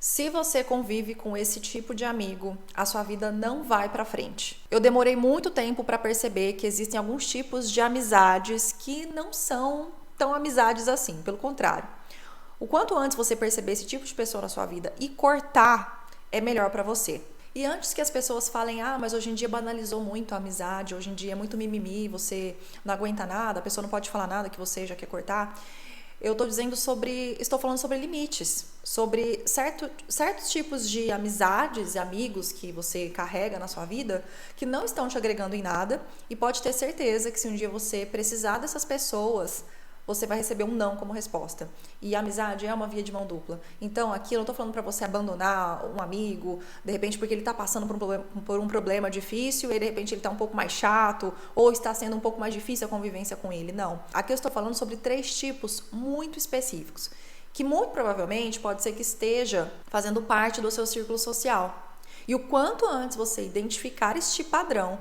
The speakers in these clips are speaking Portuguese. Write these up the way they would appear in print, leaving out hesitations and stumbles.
Se você convive com esse tipo de amigo, a sua vida não vai para frente. Eu demorei muito tempo para perceber que existem alguns tipos de amizades que não são tão amizades assim, pelo contrário. O quanto antes você perceber esse tipo de pessoa na sua vida e cortar, é melhor para você. E antes que as pessoas falem, mas hoje em dia banalizou muito a amizade, hoje em dia é muito mimimi, você não aguenta nada, a pessoa não pode falar nada que você já quer cortar. Estou falando sobre limites, sobre certos tipos de amizades e amigos que você carrega na sua vida que não estão te agregando em nada, e pode ter certeza que se um dia você precisar dessas pessoas, você vai receber um não como resposta. E a amizade é uma via de mão dupla. Então, aqui eu não estou falando para você abandonar um amigo, de repente porque ele está passando por um problema difícil e de repente ele está um pouco mais chato ou está sendo um pouco mais difícil a convivência com ele. Não. Aqui eu estou falando sobre 3 tipos muito específicos, que muito provavelmente pode ser que esteja fazendo parte do seu círculo social. E o quanto antes você identificar este padrão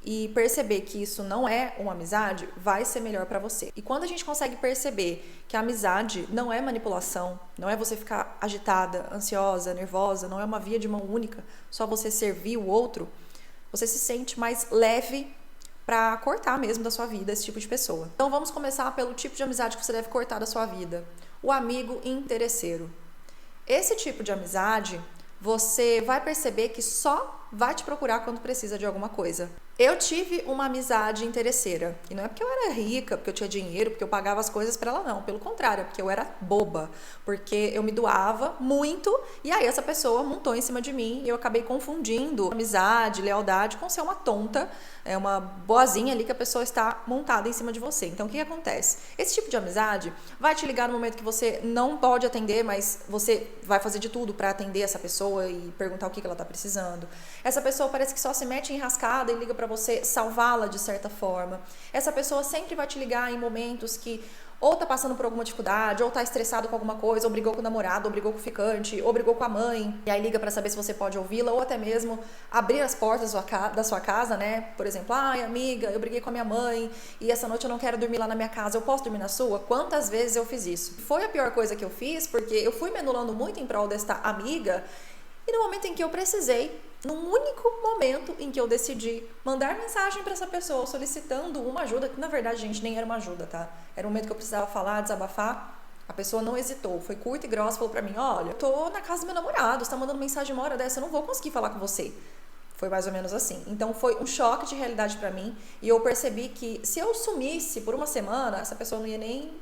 e perceber que isso não é uma amizade, vai ser melhor para você. E quando a gente consegue perceber que a amizade não é manipulação, não é você ficar agitada, ansiosa, nervosa, não é uma via de mão única, só você servir o outro, você se sente mais leve para cortar mesmo da sua vida esse tipo de pessoa. Então vamos começar pelo tipo de amizade que você deve cortar da sua vida. O amigo interesseiro. Esse tipo de amizade, você vai perceber que só vai te procurar quando precisa de alguma coisa. Eu tive uma amizade interesseira, e não é porque eu era rica, porque eu tinha dinheiro, porque eu pagava as coisas para ela, não. Pelo contrário, é porque eu era boba, porque eu me doava muito, e aí essa pessoa montou em cima de mim, e eu acabei confundindo amizade, lealdade com ser uma tonta, uma boazinha ali que a pessoa está montada em cima de você. Então o que acontece? Esse tipo de amizade vai te ligar no momento que você não pode atender, mas você vai fazer de tudo para atender essa pessoa e perguntar o que ela está precisando. Essa pessoa parece que só se mete em enrascada e liga para você salvá-la de certa forma. Essa pessoa sempre vai te ligar em momentos que ou tá passando por alguma dificuldade, ou tá estressado com alguma coisa, ou brigou com o namorado, ou brigou com o ficante, ou brigou com a mãe, e aí liga para saber se você pode ouvi-la, ou até mesmo abrir as portas da sua casa, né? Por exemplo, amiga, eu briguei com a minha mãe, e essa noite eu não quero dormir lá na minha casa, eu posso dormir na sua? Quantas vezes eu fiz isso? Foi a pior coisa que eu fiz, porque eu fui me anulando muito em prol desta amiga, e no momento em que eu precisei, num único momento em que eu decidi mandar mensagem para essa pessoa solicitando uma ajuda, que na verdade, gente, nem era uma ajuda, tá? Era um momento que eu precisava falar, desabafar. A pessoa não hesitou, foi curta e grossa, falou pra mim, olha, eu tô na casa do meu namorado, você tá mandando mensagem uma hora dessa, eu não vou conseguir falar com você. Foi mais ou menos assim. Então foi um choque de realidade pra mim, e eu percebi que se eu sumisse por uma semana, essa pessoa não ia nem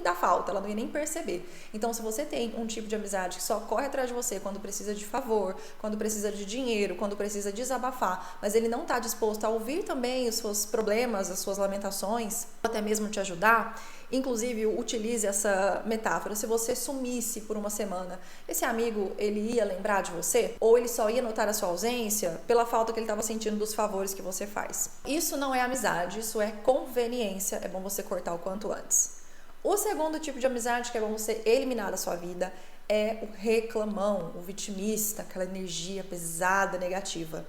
dar falta, ela não ia nem perceber. Então, se você tem um tipo de amizade que só corre atrás de você quando precisa de favor, quando precisa de dinheiro, quando precisa desabafar, mas ele não está disposto a ouvir também os seus problemas, as suas lamentações, até mesmo te ajudar, inclusive utilize essa metáfora. Se você sumisse por uma semana, esse amigo, ele ia lembrar de você? Ou ele só ia notar a sua ausência pela falta que ele estava sentindo dos favores que você faz? Isso não é amizade, isso é conveniência, é bom você cortar o quanto antes. O segundo tipo de amizade que é bom você eliminar da sua vida é o reclamão, o vitimista, aquela energia pesada, negativa.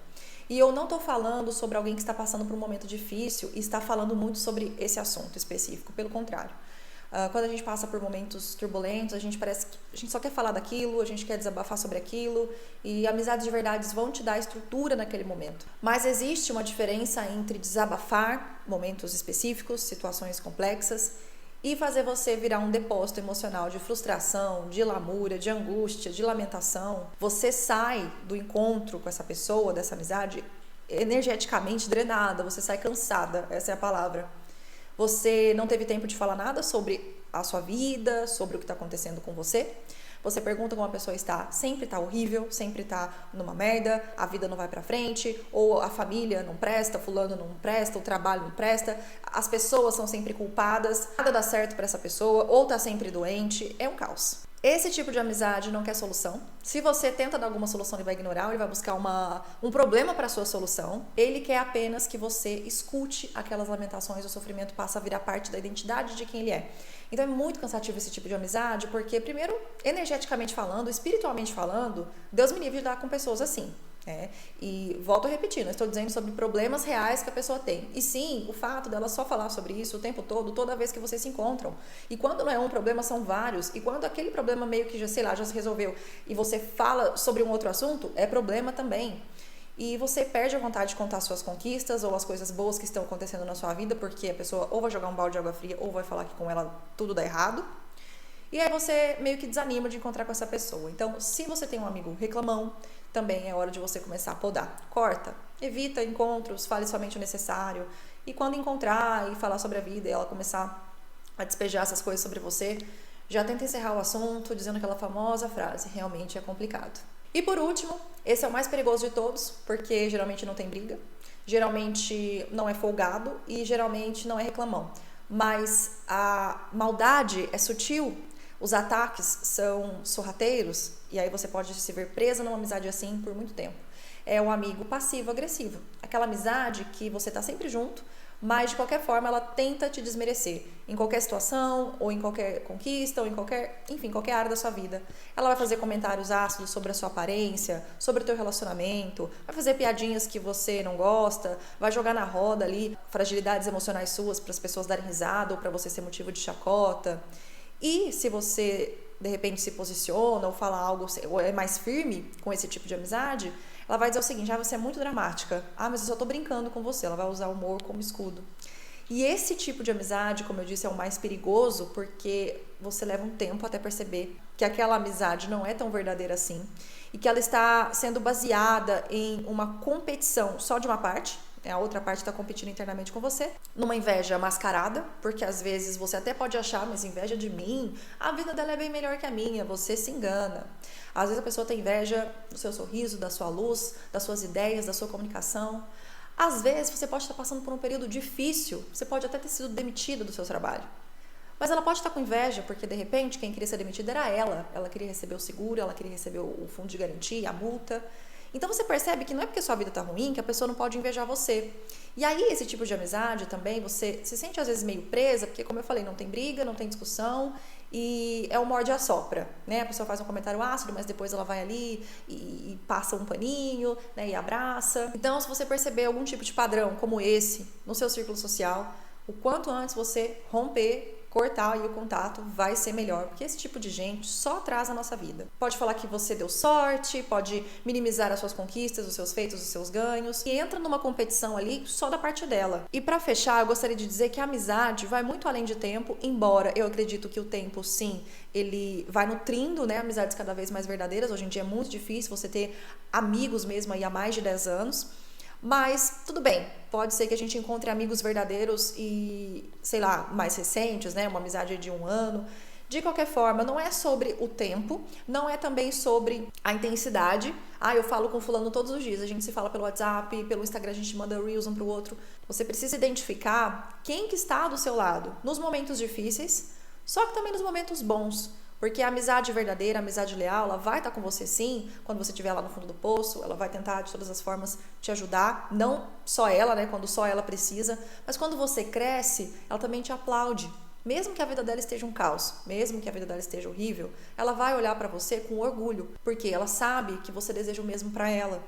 E eu não estou falando sobre alguém que está passando por um momento difícil e está falando muito sobre esse assunto específico, pelo contrário. Quando a gente passa por momentos turbulentos, a gente parece que a gente só quer falar daquilo, a gente quer desabafar sobre aquilo, e amizades de verdade vão te dar estrutura naquele momento. Mas existe uma diferença entre desabafar momentos específicos, situações complexas, e fazer você virar um depósito emocional de frustração, de lamúria, de angústia, de lamentação. Você sai do encontro com essa pessoa, dessa amizade, energeticamente drenada, você sai cansada, essa é a palavra. Você não teve tempo de falar nada sobre a sua vida, sobre o que está acontecendo com você. Você pergunta como a pessoa está, sempre está horrível, sempre está numa merda, a vida não vai pra frente, ou a família não presta, fulano não presta, o trabalho não presta, as pessoas são sempre culpadas, nada dá certo pra essa pessoa, ou tá sempre doente, é um caos. Esse tipo de amizade não quer solução. Se você tenta dar alguma solução, ele vai ignorar, ele vai buscar um problema para a sua solução. Ele quer apenas que você escute aquelas lamentações, o sofrimento passa a virar parte da identidade de quem ele é. Então é muito cansativo esse tipo de amizade, porque primeiro, energeticamente falando, espiritualmente falando, Deus me livre de dar com pessoas assim. E volto a repetir, não estou dizendo sobre problemas reais que a pessoa tem. E sim, o fato dela só falar sobre isso o tempo todo, toda vez que vocês se encontram. E quando não é um problema, são vários. E quando aquele problema meio que já, sei lá, já se resolveu e você fala sobre um outro assunto, é problema também. E você perde a vontade de contar suas conquistas ou as coisas boas que estão acontecendo na sua vida, porque a pessoa ou vai jogar um balde de água fria ou vai falar que com ela tudo dá errado. E aí você meio que desanima de encontrar com essa pessoa. Então, se você tem um amigo reclamão, também é hora de você começar a podar. Corta, evita encontros, fale somente o necessário. E quando encontrar e falar sobre a vida e ela começar a despejar essas coisas sobre você, já tenta encerrar o assunto dizendo aquela famosa frase: realmente é complicado. E por último, esse é o mais perigoso de todos, porque geralmente não tem briga, geralmente não é folgado e geralmente não é reclamão. Mas a maldade é sutil, os ataques são sorrateiros, e aí você pode se ver presa numa amizade assim por muito tempo. É o amigo passivo-agressivo, aquela amizade que você está sempre junto, mas de qualquer forma ela tenta te desmerecer em qualquer situação, ou em qualquer conquista, ou em qualquer área da sua vida. Ela vai fazer comentários ácidos sobre a sua aparência, sobre o teu relacionamento, vai fazer piadinhas que você não gosta, vai jogar na roda ali fragilidades emocionais suas para as pessoas darem risada ou para você ser motivo de chacota. E se você de repente se posiciona ou fala algo, ou é mais firme com esse tipo de amizade, ela vai dizer o seguinte: você é muito dramática. Mas eu só tô brincando com você. Ela vai usar o humor como escudo. E esse tipo de amizade, como eu disse, é o mais perigoso, porque você leva um tempo até perceber que aquela amizade não é tão verdadeira assim e que ela está sendo baseada em uma competição só de uma parte. A outra parte está competindo internamente com você, numa inveja mascarada, porque às vezes você até pode achar: mas inveja de mim, a vida dela é bem melhor que a minha. Você se engana. Às vezes a pessoa tem inveja do seu sorriso, da sua luz, das suas ideias, da sua comunicação. Às vezes você pode estar passando por um período difícil, você pode até ter sido demitida do seu trabalho. Mas ela pode estar com inveja porque, de repente, quem queria ser demitida era ela. Ela queria receber o seguro, ela queria receber o fundo de garantia, a multa. Então você percebe que não é porque sua vida está ruim que a pessoa não pode invejar você. E aí esse tipo de amizade também, você se sente às vezes meio presa, porque como eu falei, não tem briga, não tem discussão e é o morde e assopra, né? A pessoa faz um comentário ácido, mas depois ela vai ali e passa um paninho, né? E abraça. Então, se você perceber algum tipo de padrão como esse no seu círculo social, o quanto antes você romper, cortar aí o contato, vai ser melhor, porque esse tipo de gente só atrasa a nossa vida. Pode falar que você deu sorte, pode minimizar as suas conquistas, os seus feitos, os seus ganhos, e entra numa competição ali só da parte dela. E para fechar, eu gostaria de dizer que a amizade vai muito além de tempo, embora eu acredito que o tempo, sim, ele vai nutrindo, né, amizades cada vez mais verdadeiras. Hoje em dia é muito difícil você ter amigos mesmo aí há mais de 10 anos. Mas tudo bem, pode ser que a gente encontre amigos verdadeiros e, sei lá, mais recentes, né? Uma amizade de 1 ano. De qualquer forma, não é sobre o tempo, não é também sobre a intensidade. Eu falo com fulano todos os dias, a gente se fala pelo WhatsApp, pelo Instagram, a gente manda reels um pro outro. Você precisa identificar quem que está do seu lado nos momentos difíceis, só que também nos momentos bons. Porque a amizade verdadeira, a amizade leal, ela vai estar com você sim, quando você estiver lá no fundo do poço, ela vai tentar de todas as formas te ajudar, não só ela, né, quando só ela precisa, mas quando você cresce, ela também te aplaude. Mesmo que a vida dela esteja um caos, mesmo que a vida dela esteja horrível, ela vai olhar para você com orgulho, porque ela sabe que você deseja o mesmo para ela.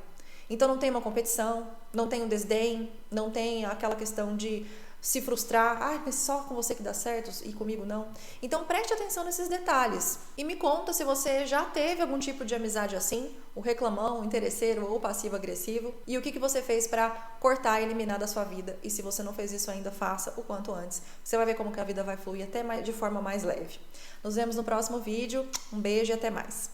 Então não tem uma competição, não tem um desdém, não tem aquela questão de se frustrar, mas só com você que dá certo e comigo não. Então preste atenção nesses detalhes e me conta se você já teve algum tipo de amizade assim, o reclamão, o interesseiro ou passivo-agressivo, e o que você fez para cortar e eliminar da sua vida. E se você não fez isso ainda, faça o quanto antes. Você vai ver como que a vida vai fluir até de forma mais leve. Nos vemos no próximo vídeo. Um beijo e até mais.